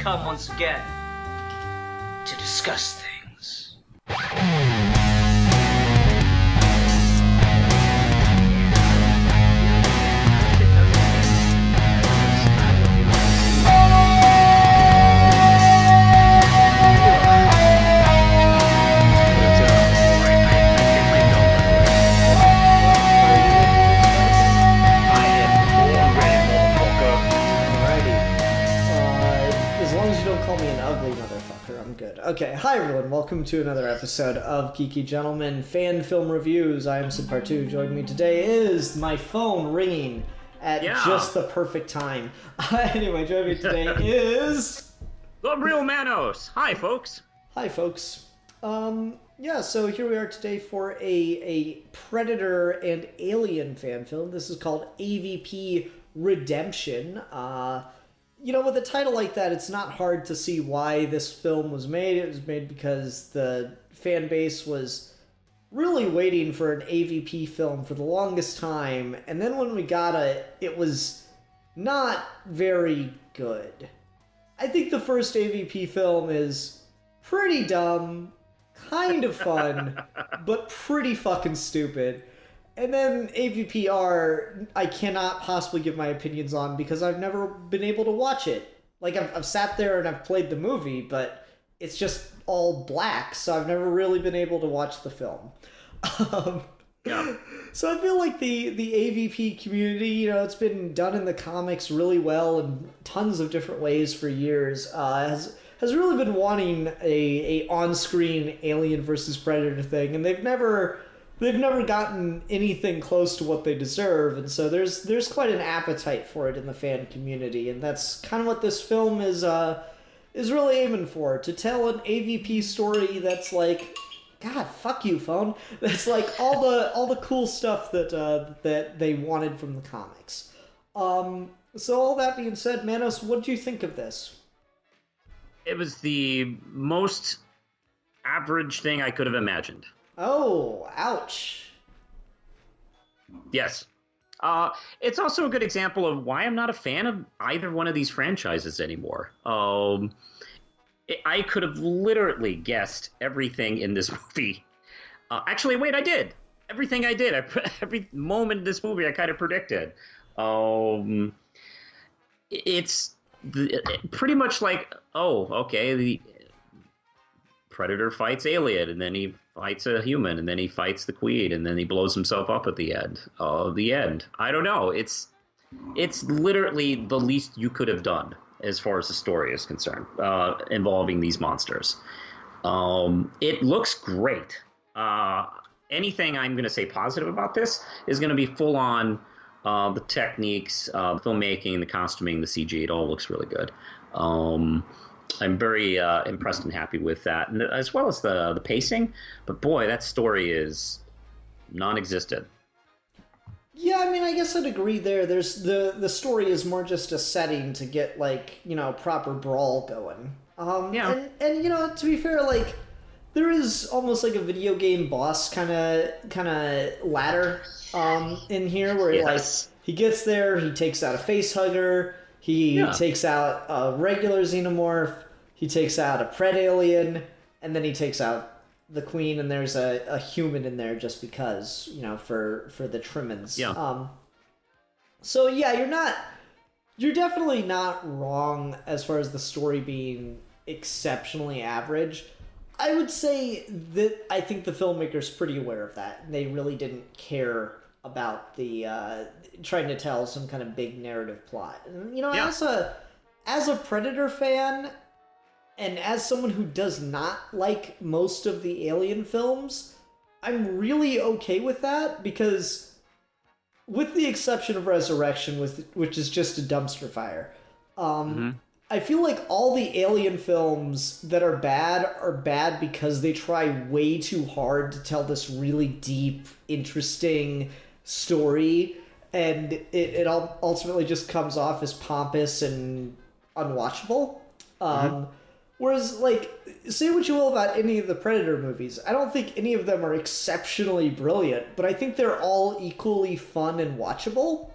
come once again to discuss things. Okay, hi everyone, welcome to another episode of Geeky Gentlemen Fan Film Reviews. I am Sid Partu. Joining me today is my phone ringing at just the perfect time. Anyway, joining me today is... Gabriel Manos. Hi, folks. Hi, folks. So here we are today for a Predator and Alien fan film. This is called AVP Redemption. With a title like that, it's not hard to see why this film was made. It was made because the fan base was really waiting for an AVP film for the longest time, and then when we got it, it was not very good. I think the first AVP film is pretty dumb, kind of fun, but pretty fucking stupid. And then AVPR, I cannot possibly give my opinions on because I've never been able to watch it. Like, I've sat there and I've played the movie, but it's just all black, so I've never really been able to watch the film. So I feel like the AVP community, it's been done in the comics really well in tons of different ways for years, has really been wanting a on-screen Alien versus Predator thing, and they've never gotten anything close to what they deserve, and so there's quite an appetite for it in the fan community, and that's kind of what this film is really aiming for, to tell an AVP story that's like, God, fuck you, phone. That's like all the cool stuff that they wanted from the comics. So all that being said, Manos, what do you think of this? It was the most average thing I could have imagined. Oh, ouch. Yes. It's also a good example of why I'm not a fan of either one of these franchises anymore. I could have literally guessed everything in this movie. Actually, wait, I did. Everything I did. Every moment in this movie I kind of predicted. It's pretty much like, the Predator fights Alien, and then he fights a human, and then he fights the Queen, and then he blows himself up at the end. The end. I don't know. It's literally the least you could have done as far as the story is concerned, involving these monsters. It looks great. Anything I'm going to say positive about this is going to be full on the techniques, the filmmaking, the costuming, the CG. It all looks really good. I'm very impressed and happy with that, and as well as the pacing. But boy, that story is non-existent. Yeah, I mean, I guess I'd agree there. There's the story is more just a setting to get proper brawl going. And to be fair, there is almost like a video game boss kind of ladder in here where he gets there, he takes out a face hugger. He takes out a regular xenomorph, he takes out a pred alien, and then he takes out the Queen, and there's a human in there just because, for the trimmings. Yeah. So yeah, you're definitely not wrong as far as the story being exceptionally average. I would say that I think the filmmaker's pretty aware of that, and they really didn't care about the trying to tell some kind of big narrative plot. As a Predator fan, and as someone who does not like most of the Alien films, I'm really okay with that, because with the exception of Resurrection, which is just a dumpster fire, I feel like all the Alien films that are bad because they try way too hard to tell this really deep, interesting story, and it ultimately just comes off as pompous and unwatchable. Whereas, say what you will about any of the Predator movies, I don't think any of them are exceptionally brilliant, but I think they're all equally fun and watchable,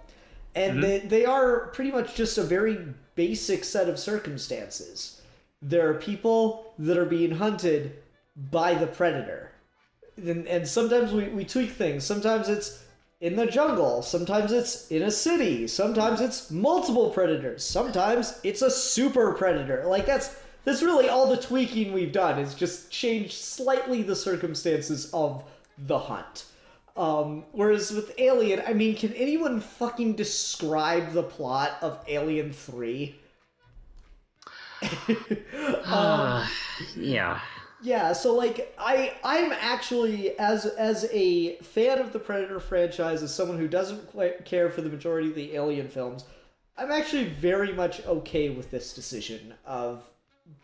and they are pretty much just a very basic set of circumstances. there are people that are being hunted by the predator. And sometimes we tweak things. Sometimes it's in the jungle. Sometimes it's in a city. Sometimes it's multiple predators. Sometimes it's a super predator. Like, that's really all the tweaking we've done, is just change slightly the circumstances of the hunt. Whereas with Alien, I mean, can anyone fucking describe the plot of Alien 3? Yeah. Yeah, so like I'm actually, as a fan of the Predator franchise, as someone who doesn't quite care for the majority of the Alien films, I'm actually very much okay with this decision of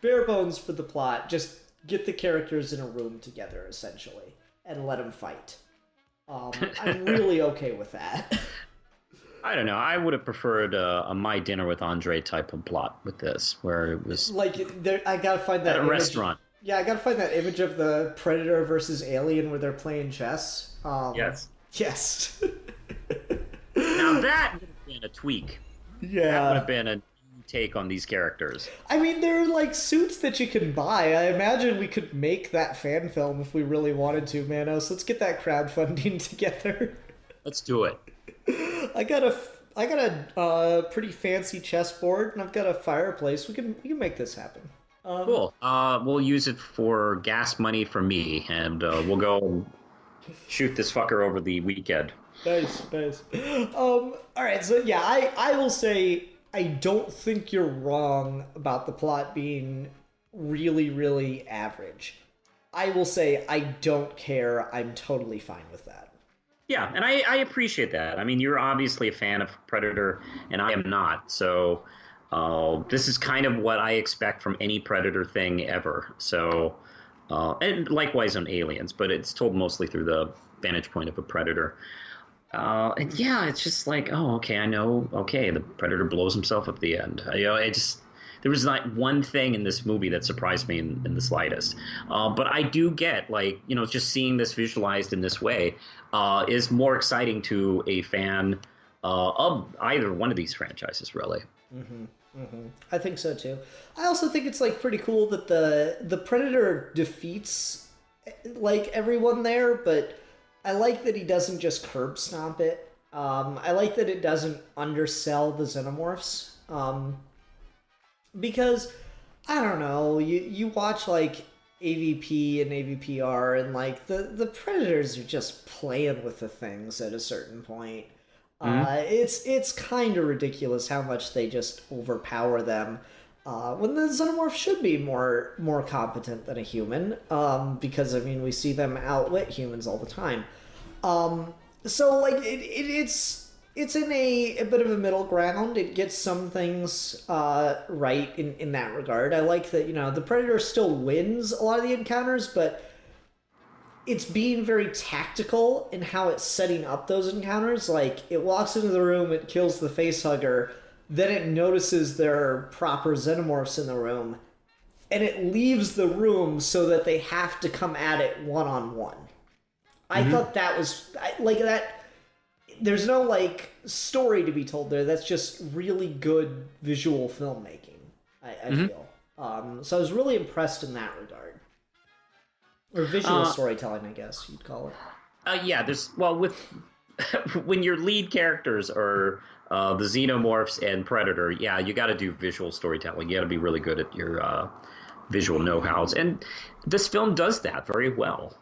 bare bones for the plot, just get the characters in a room together essentially and let them fight. I'm really okay with that. I don't know. I would have preferred a My Dinner with Andre type of plot with this, where it was like I gotta find that at a image. restaurant. Yeah, I gotta find that image of the Predator versus Alien where they're playing chess. Yes. Yes. Now that would have been a tweak. Yeah. That would have been a new take on these characters. I mean, there are like suits that you can buy. I imagine we could make that fan film if we really wanted to, Manos. Let's get that crowdfunding together. Let's do it. I got a pretty fancy chessboard, and I've got a fireplace. We can make this happen. Cool. We'll use it for gas money for me, and we'll go and shoot this fucker over the weekend. Nice. All right, so yeah, I will say I don't think you're wrong about the plot being really, really average. I will say I don't care. I'm totally fine with that. Yeah, and I appreciate that. I mean, you're obviously a fan of Predator, and I am not. So this is kind of what I expect from any Predator thing ever. So, and likewise on Aliens, but it's told mostly through the vantage point of a Predator. And yeah, it's just like, oh, okay, I know. Okay, the Predator blows himself up at the end. There was not one thing in this movie that surprised me in the slightest. But I do get, like, just seeing this visualized in this way is more exciting to a fan of either one of these franchises, really. Mm-hmm. Mm-hmm. I think so too. I also think it's like pretty cool that the Predator defeats like everyone there, but I like that he doesn't just curb stomp it. I like that it doesn't undersell the xenomorphs. Because I don't know, you watch like AVP and AVPR, and like the Predators are just playing with the things at a certain point. It's kind of ridiculous how much they just overpower them when the xenomorph should be more competent than a human, because I mean we see them outwit humans all the time. So like it's in a bit of a middle ground. It gets some things right in that regard. I like that the Predator still wins a lot of the encounters, but it's being very tactical in how it's setting up those encounters. Like, it walks into the room, it kills the facehugger, then it notices there are proper xenomorphs in the room, and it leaves the room so that they have to come at it one-on-one. I thought that was... that. There's no, like, story to be told there. That's just really good visual filmmaking, I feel. So I was really impressed in that regard. Or visual storytelling, I guess you'd call it. Yeah, with when your lead characters are the xenomorphs and Predator, yeah, you got to do visual storytelling. You got to be really good at your visual know-hows, and this film does that very well.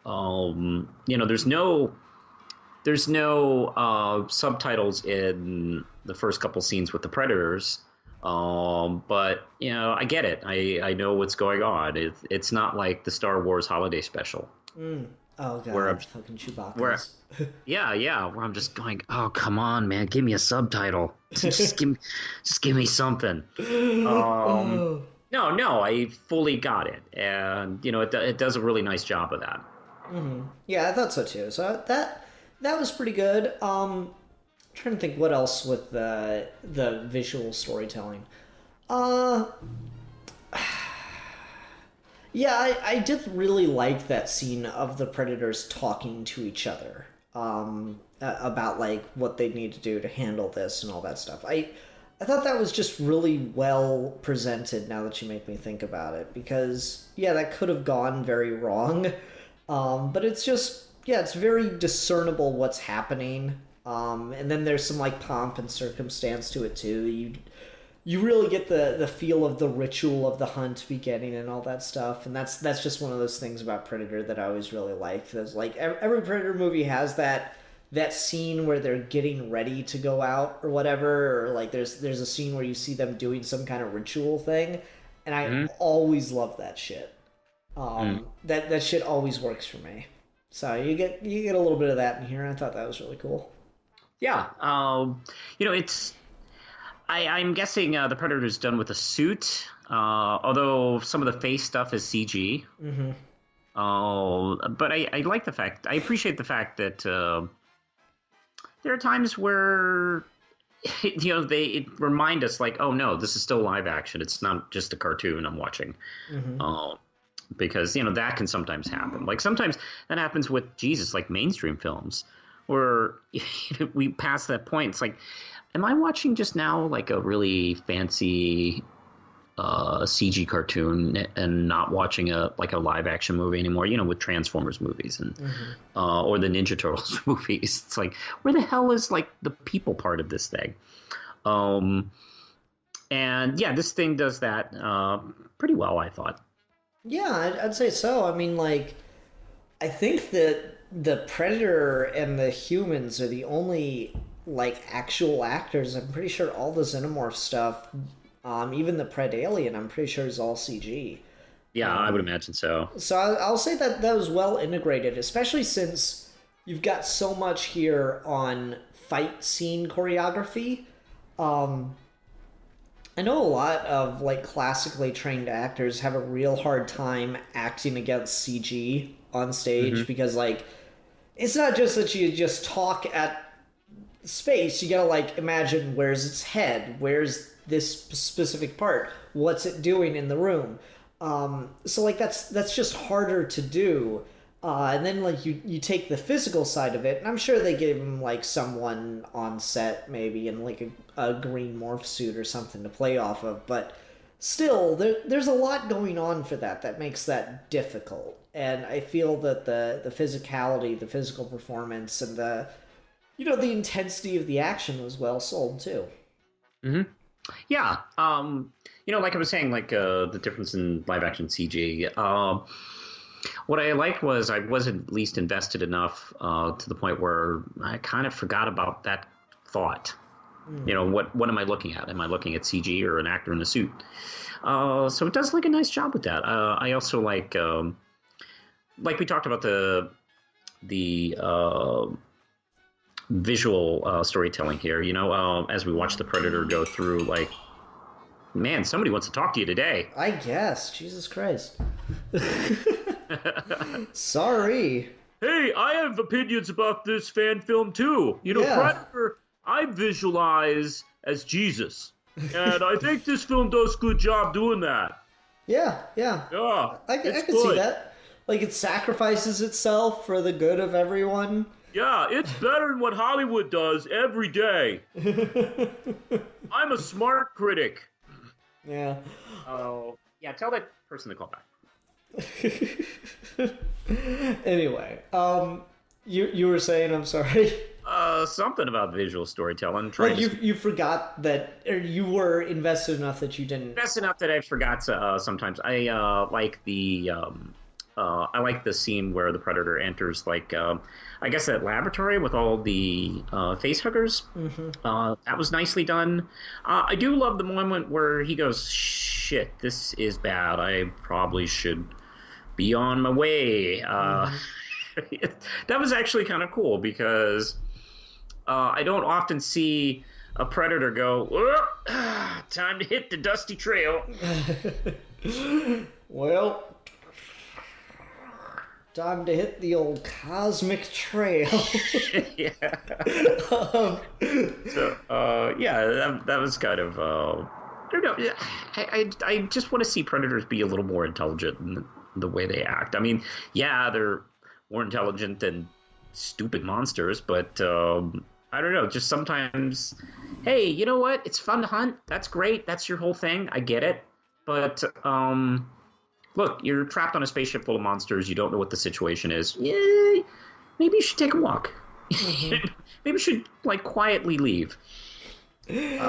There's no subtitles in the first couple scenes with the Predators. But I get it. I know what's going on. It's not like the Star Wars holiday special. Oh god, where fucking Chewbacca. Yeah, where I'm just going, oh come on, man, give me a subtitle. just give me something. No, I fully got it, and it does a really nice job of that. Yeah, I thought so too. So that was pretty good. Trying to think what else with the visual storytelling. Yeah, I did really like that scene of the Predators talking to each other about like what they need to do to handle this and all that stuff. I thought that was just really well presented now that you make me think about it, because, yeah, that could have gone very wrong. But it's just, yeah, it's very discernible what's happening. And then there's some, like, pomp and circumstance to it, too. You really get the feel of the ritual of the hunt beginning and all that stuff. And that's just one of those things about Predator that I always really like. There's, like, every Predator movie has that scene where they're getting ready to go out or whatever, or like there's a scene where you see them doing some kind of ritual thing, and I always love that shit. That shit always works for me. So you get a little bit of that in here, and I thought that was really cool. Yeah, it's I'm guessing the Predator's done with a suit, although some of the face stuff is CG. But I like the fact, I appreciate the fact that there are times where, they remind us, like, oh no, this is still live action. It's not just a cartoon I'm watching. Because, that can sometimes happen. Like, sometimes that happens with, like mainstream films, where we pass that point. It's like, am I watching just now, like, a really fancy CG cartoon and not watching a live action movie anymore, with Transformers movies and or the Ninja Turtles movies? It's like, where the hell is, like, the people part of this thing? And yeah, this thing does that pretty well, I thought. Yeah, I'd say so. I mean, like, I think that the Predator and the humans are the only, like, actual actors. I'm pretty sure all the Xenomorph stuff, even the Predalien, I'm pretty sure is all CG. Yeah, I would imagine so. So I'll say that was well integrated, especially since you've got so much here on fight scene choreography. I know a lot of, like, classically trained actors have a real hard time acting against CG on stage because, like, it's not just that you just talk at space. You gotta, like, imagine where's its head, where's this specific part, what's it doing in the room. So, like, that's just harder to do. And then, like, you take the physical side of it, and I'm sure they gave him, like, someone on set maybe in, like, a green morph suit or something to play off of, but still, there's a lot going on for that makes that difficult. And I feel that the physicality, the physical performance, and the intensity of the action was well sold too. Yeah. Like I was saying, like, the difference in live action CG. What I liked was I wasn't at least invested enough to the point where I kind of forgot about that thought. What am I looking at? Am I looking at CG or an actor in a suit? So it does, like, a nice job with that. I also like we talked about the visual storytelling here. As we watch the Predator go through, like, man, somebody wants to talk to you today. I guess. Jesus Christ. Sorry. Hey, I have opinions about this fan film too. Predator, I visualize as Jesus, and I think this film does a good job doing that. Yeah. I can see that. Like, it sacrifices itself for the good of everyone. Yeah, it's better than what Hollywood does every day. I'm a smart critic. Yeah. Oh, yeah. Tell that person to call back. Anyway, you were saying, I'm sorry. Something about visual storytelling. Like, you forgot that, or you were invested enough that you didn't. Invested enough that I forgot. Sometimes I like the scene where the Predator enters, like, I guess that laboratory with all the face huggers. That was nicely done. I do love the moment where he goes, "Shit, this is bad. I probably should be on my way." That was actually kind of cool because I don't often see a Predator go, time to hit the dusty trail. Well, time to hit the old cosmic trail. Yeah. That was kind of, I don't know. I just want to see Predators be a little more intelligent in the way they act. I mean, yeah, they're more intelligent than stupid monsters, but I don't know. Just sometimes, hey, you know what? It's fun to hunt. That's great. That's your whole thing. I get it. But look, you're trapped on a spaceship full of monsters. You don't know what the situation is. Yeah, maybe you should take a walk. Mm-hmm. Maybe you should like quietly leave.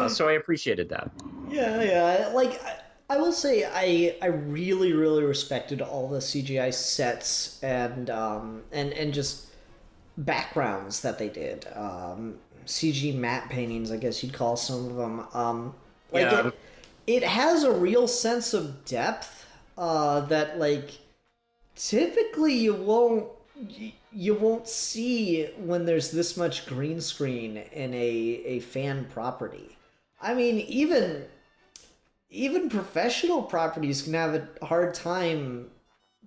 So I appreciated that. Yeah. Like I will say, I really really respected all the CGI sets and just backgrounds that they did. CG matte paintings, I guess you'd call some of them. Like Yeah. it has a real sense of depth that like typically you won't see when there's this much green screen in a fan property. I mean, even professional properties can have a hard time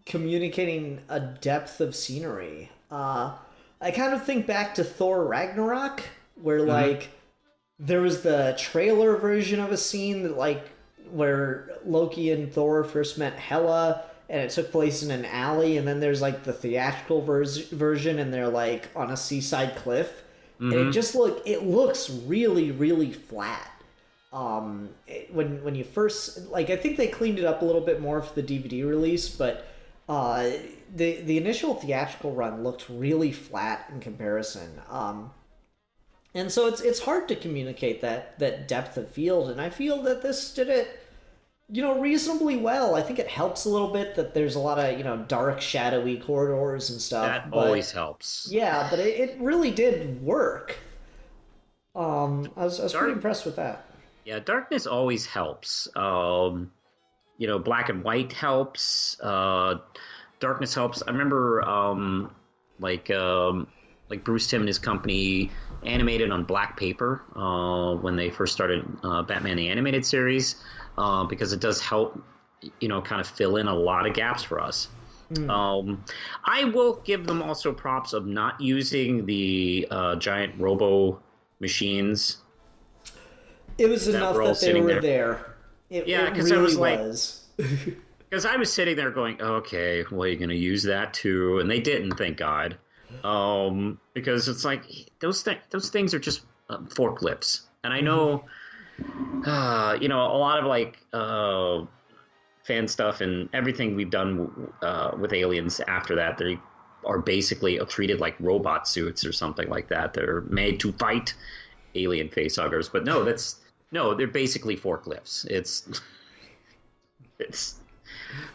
communicating a depth of scenery. I kind of think back to Thor Ragnarok, where like there was the trailer version of a scene that like where Loki and Thor first met Hela, and it took place in an alley, and then there's like the theatrical version, and they're like on a seaside cliff, and it looks really really flat. When you first like, I think they cleaned it up a little bit more for the DVD release, but the initial theatrical run looked really flat in comparison. And so it's hard to communicate that depth of field, and I feel that this did it, reasonably well. I think it helps a little bit that there's a lot of, dark, shadowy corridors and stuff. That always helps. Yeah, but it really did work. I was pretty impressed with that. Yeah, darkness always helps. Black and white helps. Darkness helps. I remember, like Bruce Timm and his company animated on black paper when they first started Batman the Animated Series, because it does help, kind of fill in a lot of gaps for us. I will give them also props of not using the giant robo machines. It was enough that they were there. Yeah, because really I was like, because I was sitting there going, okay, well, you're going to use that too, and they didn't, thank God, because it's like those things are just forklifts, and I know, a lot of like fan stuff and everything we've done with Aliens after that, they are basically treated like robot suits or something like that. They're made to fight alien facehuggers, but no, they're basically forklifts. It's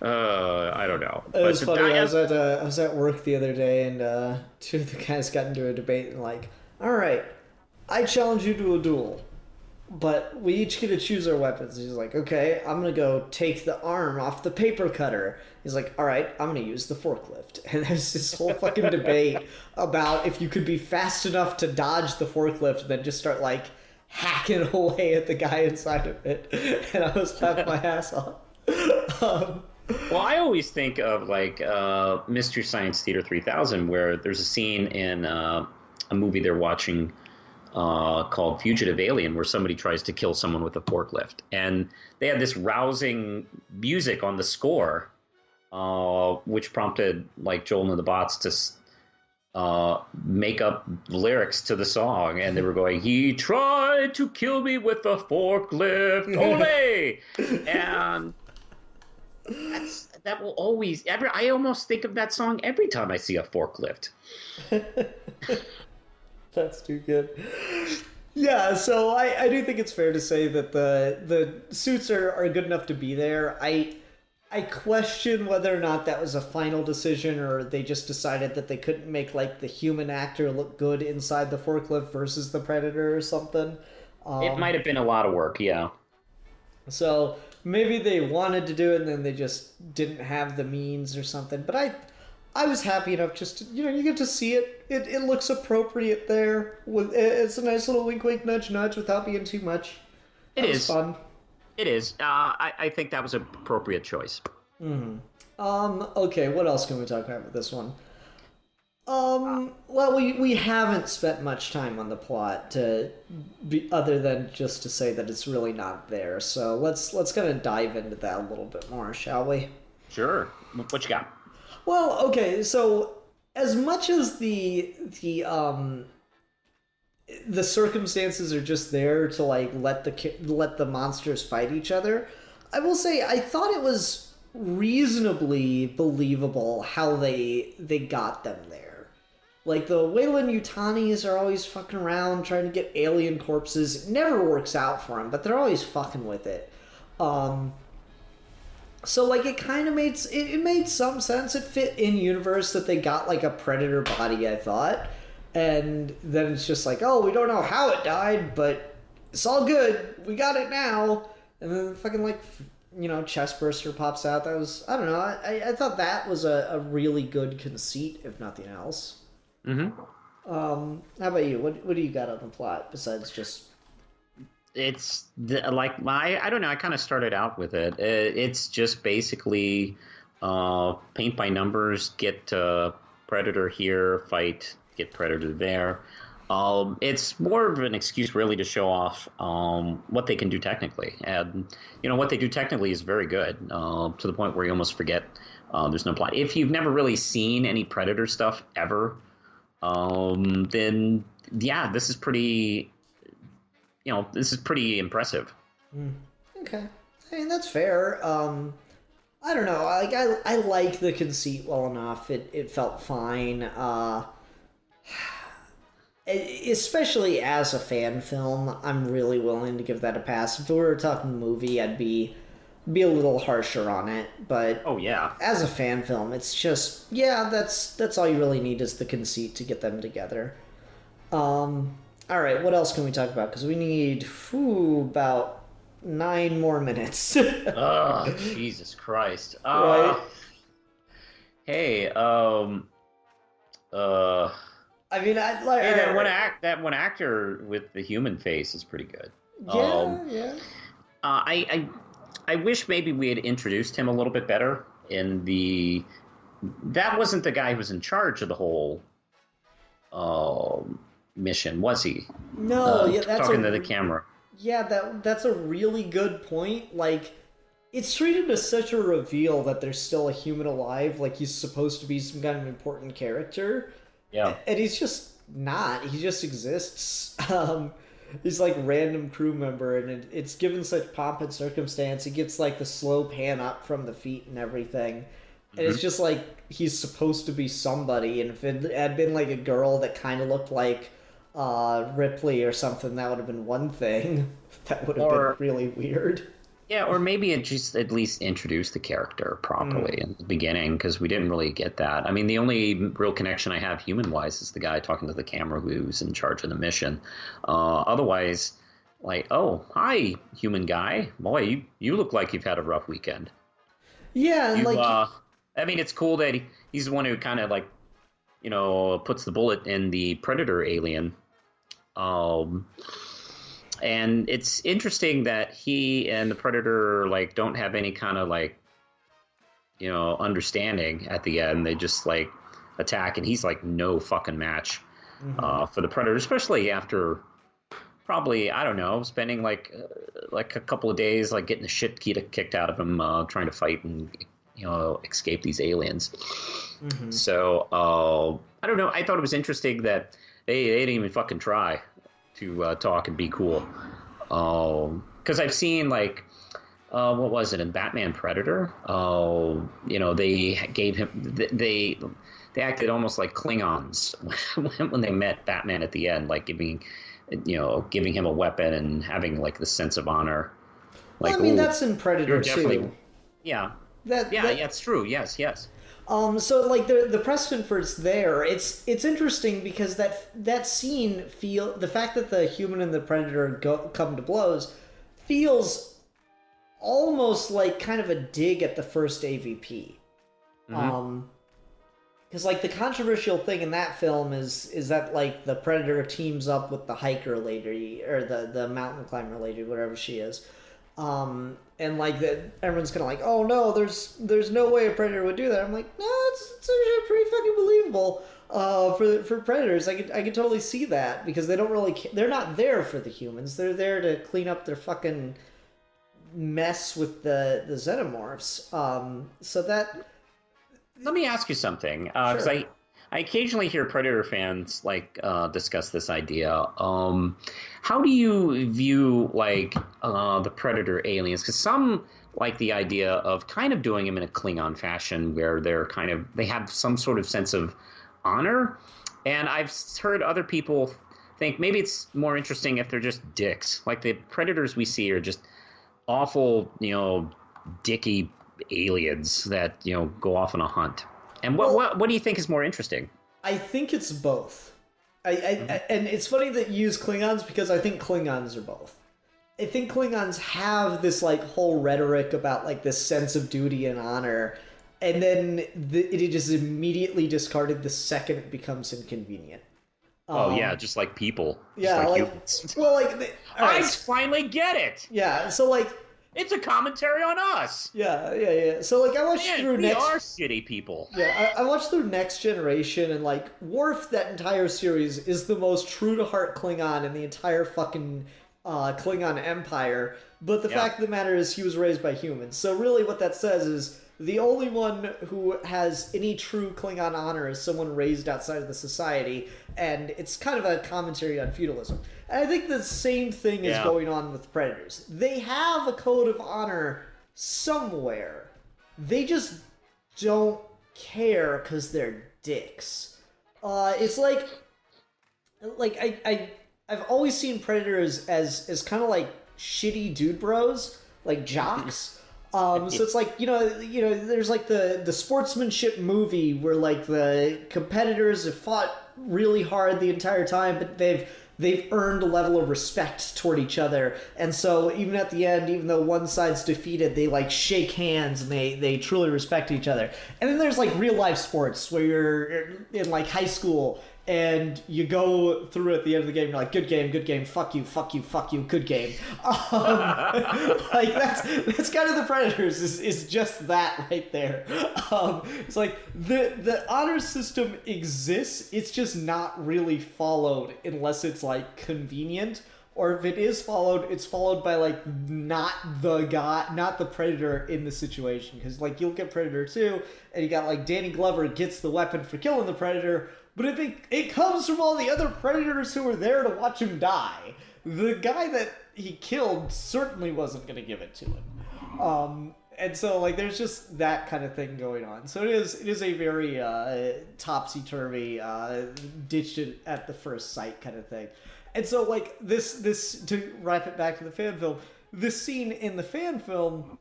I don't know. It was funny. I was at work the other day, and two of the guys got into a debate and like, all right, I challenge you to a duel, but we each get to choose our weapons. He's like, okay, I'm gonna go take the arm off the paper cutter. He's like, all right, I'm gonna use the forklift. And there's this whole fucking debate about if you could be fast enough to dodge the forklift and then just start like hacking away at the guy inside of it. And I was laughing my ass off. Well, I always think of like Mystery Science Theater 3000, where there's a scene in a movie they're watching called Fugitive Alien, where somebody tries to kill someone with a forklift, and they had this rousing music on the score, which prompted like Joel and the Bots to make up lyrics to the song, and they were going, "He tried to kill me with a forklift, ole!" And that will always. I almost think of that song every time I see a forklift. That's too good. Yeah, so I do think it's fair to say that the suits are good enough to be there. I question whether or not that was a final decision, or they just decided that they couldn't make like the human actor look good inside the forklift versus the Predator or something. It might have been a lot of work, yeah. So maybe they wanted to do it and then they just didn't have the means or something. But I was happy enough just to, you get to see it. It looks appropriate there. It's a nice little wink, wink, nudge, nudge without being too much. It is fun. It is. I think that was an appropriate choice. Mm-hmm. Okay, what else can we talk about with this one? Well, we haven't spent much time on the plot other than just to say that it's really not there. So let's kind of dive into that a little bit more, shall we? Sure. What you got? Well, okay, so as much as the the circumstances are just there to like let the monsters fight each other. I will say I thought it was reasonably believable how they got them there. Like the Weyland Yutanis are always fucking around trying to get alien corpses. It never works out for them, but they're always fucking with it. So like it kind of made it made some sense. It fit in universe that they got like a predator body, I thought. And then it's just like, oh, we don't know how it died, but it's all good. We got it now. And then fucking like, you know, chest burster pops out. That was, I don't know. I thought that was a really good conceit, if nothing else. Mm-hmm. How about you? What do you got on the plot besides just? It's like I don't know. I kind of started out with it. It's just basically paint by numbers. Get Predator here, fight. Get Predator there. It's more of an excuse really to show off what they can do technically, and you know what they do technically is very good to the point where you almost forget there's no plot. If you've never really seen any Predator stuff ever, then yeah, this is pretty. You know, this is pretty impressive. Okay, I mean that's fair. I don't know. Like I like the conceit well enough. It felt fine. Especially as a fan film, I'm really willing to give that a pass. If we were talking movie, I'd be a little harsher on it. But oh yeah, as a fan film, it's just that's all you really need is the conceit to get them together. All right, what else can we talk about? Because we need about 9 more minutes. Oh, Jesus Christ! Right. Hey, I mean, I like hey, that one actor with the human face is pretty good. Yeah. I wish maybe we had introduced him a little bit better in the. That wasn't the guy who was in charge of the whole mission, was he? No, yeah, that's talking to the camera. Yeah, that's a really good point. Like, it's treated as such a reveal that there's still a human alive. Like he's supposed to be some kind of important character. Yeah. And he's just not. He just exists. He's like random crew member, and it's given such pomp and circumstance. He gets like the slow pan up from the feet and everything. And it's just like he's supposed to be somebody. And if it had been like a girl that kind of looked like Ripley or something, that would have been one thing. That would have been really weird. Yeah, or maybe it just at least introduced the character properly in the beginning, because we didn't really get that. I mean, the only real connection I have human-wise is the guy talking to the camera who's in charge of the mission. Otherwise, like, oh, hi, human guy. Boy, you look like you've had a rough weekend. Yeah, and I mean, it's cool that he's the one who kind of, like, you know, puts the bullet in the Predator alien. And it's interesting that he and the Predator like don't have any kind of like, you know, understanding at the end. They just like attack, and he's like no fucking match for the Predator, especially after probably, I don't know, spending like a couple of days like getting the shit kicked out of him trying to fight and, you know, escape these aliens. So I don't know. I thought it was interesting that they didn't even fucking try to talk and be cool, because I've seen like what was it in Batman Predator? You know, they gave him they acted almost like Klingons when they met Batman at the end, like giving him a weapon and having like the sense of honor. Like, well, I mean, that's in Predator too. Yeah. Yeah, it's true. Yes. So like the precedent for it's there. It's interesting because that scene the fact that the human and the Predator come to blows feels almost like kind of a dig at the first AVP. Because like the controversial thing in that film is that like the Predator teams up with the hiker lady or the mountain climber lady, whatever she is. And like that, everyone's kind of like, oh no, there's no way a Predator would do that. I'm like, no, it's actually pretty fucking believable. For Predators, I could totally see that because they don't really they're not there for the humans. They're there to clean up their fucking mess with the xenomorphs. So that. Let me ask you something, because sure. I occasionally hear Predator fans discuss this idea. How do you view the Predator aliens? Because some like the idea of kind of doing them in a Klingon fashion, where they have some sort of sense of honor, and I've heard other people think maybe it's more interesting if they're just dicks. Like the Predators we see are just awful, dicky aliens that go off on a hunt. And what do you think is more interesting? I think it's both. And it's funny that you use Klingons because I think Klingons are both. I think Klingons have this whole rhetoric about this sense of duty and honor, and then it is immediately discarded the second it becomes inconvenient. Just like people. Yeah, humans. Well, I finally get it. Yeah, so it's a commentary on us. Yeah. So I watched through we are shitty people. Yeah, I watched through Next Generation, and Worf, that entire series is the most true to heart Klingon in the entire fucking Klingon Empire. But the fact of the matter is, he was raised by humans. So really, what that says is the only one who has any true Klingon honor is someone raised outside of the society, and it's kind of a commentary on feudalism. And I think the same thing is going on with Predators. They have a code of honor somewhere. They just don't care because they're dicks. It's I've always seen Predators as kind of shitty dude bros, jocks. So it's there's the sportsmanship movie where the competitors have fought really hard the entire time, but they've earned a level of respect toward each other, and so even at the end, even though one side's defeated, they shake hands and they truly respect each other. And then there's real life sports where you're in high school and you go through at the end of the game, you're good game, fuck you, good game. That's kind of the Predators, is just that right there. It's the honor system exists, it's just not really followed unless it's convenient, or if it is followed, it's followed by not the Predator in the situation. Because you'll get Predator 2, and you got Danny Glover gets the weapon for killing the Predator, but if it comes from all the other Predators who were there to watch him die. The guy that he killed certainly wasn't going to give it to him. And so there's just that kind of thing going on. So it is a very topsy-turvy, ditched it at the first sight kind of thing. And so this to wrap it back to the fan film, this scene in the fan film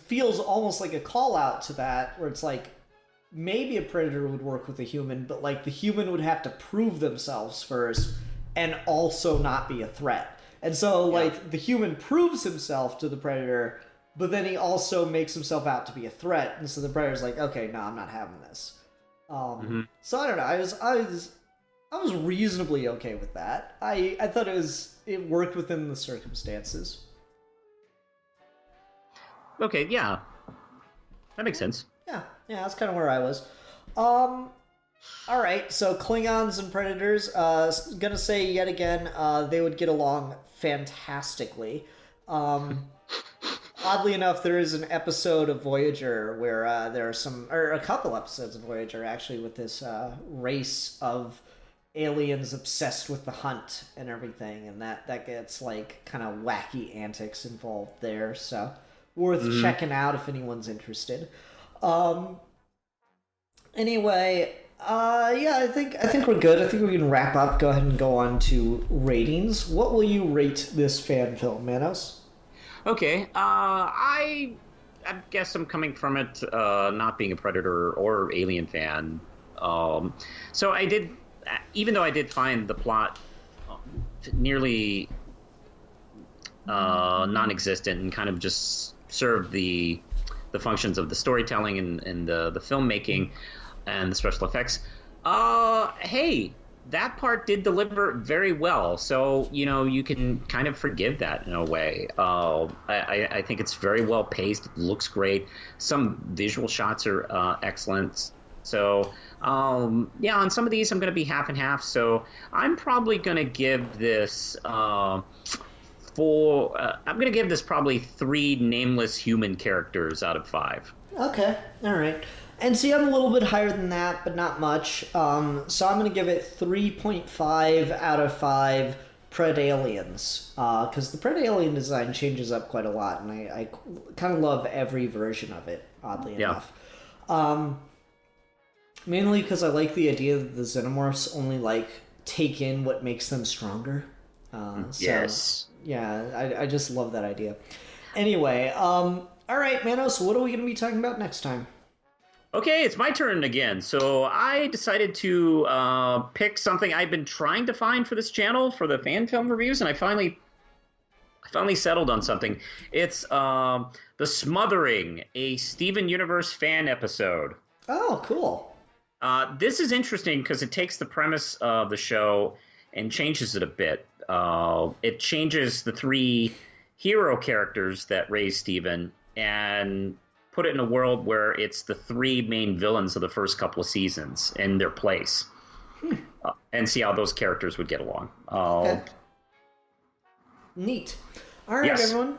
feels almost like a call out to that, where it's maybe a Predator would work with a human, but the human would have to prove themselves first and also not be a threat. And so the human proves himself to the Predator, but then he also makes himself out to be a threat. And so the Predator's okay, no, I'm not having this. So I don't know. I was reasonably okay with that. I thought it worked within the circumstances. Okay, yeah. That makes sense. Yeah, that's kind of where I was. All right, so Klingons and Predators. Gonna say yet again, they would get along fantastically. Oddly enough, there is an episode of Voyager where there are a couple episodes of Voyager actually with this race of aliens obsessed with the hunt and everything, and that gets kind of wacky antics involved there. So worth checking out if anyone's interested. Anyway, I think we're good. I think we can wrap up. Go ahead and go on to ratings. What will you rate this fan film, Manos? Okay, I guess I'm coming from it not being a Predator or Alien fan. So I did, even though I did find the plot nearly non-existent and kind of just served the functions of the storytelling and the filmmaking and the special effects. Hey, that part did deliver very well. So, you can kind of forgive that in a way. I think it's very well paced. It looks great. Some visual shots are excellent. So, on some of these, I'm going to be half and half. So I'm probably going to give this I'm going to give this probably 3 nameless human characters out of 5. Okay, all right. And see, I'm a little bit higher than that, but not much. So I'm going to give it 3.5 out of 5 Predaliens. Because the Predalien design changes up quite a lot, and I kind of love every version of it, oddly enough. Mainly because I like the idea that the Xenomorphs only, take in what makes them stronger. Yes. Yeah, I just love that idea. Anyway, all right, Manos, what are we going to be talking about next time? Okay, it's my turn again. So I decided to pick something I've been trying to find for this channel for the fan film reviews, and I finally settled on something. It's The Smothering, a Steven Universe fan episode. Oh, cool. This is interesting because it takes the premise of the show and changes it a bit. It changes the 3 hero characters that raise Steven and put it in a world where it's the 3 main villains of the first couple of seasons in their place. And see how those characters would get along. Okay. Neat. All right, Yes. everyone.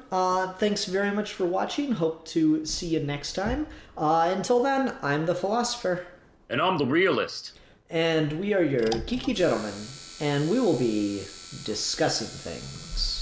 Thanks very much for watching. Hope to see you next time. Until then, I'm the Philosopher. And I'm the realist. And we are your geeky gentlemen. And we will be discussing things.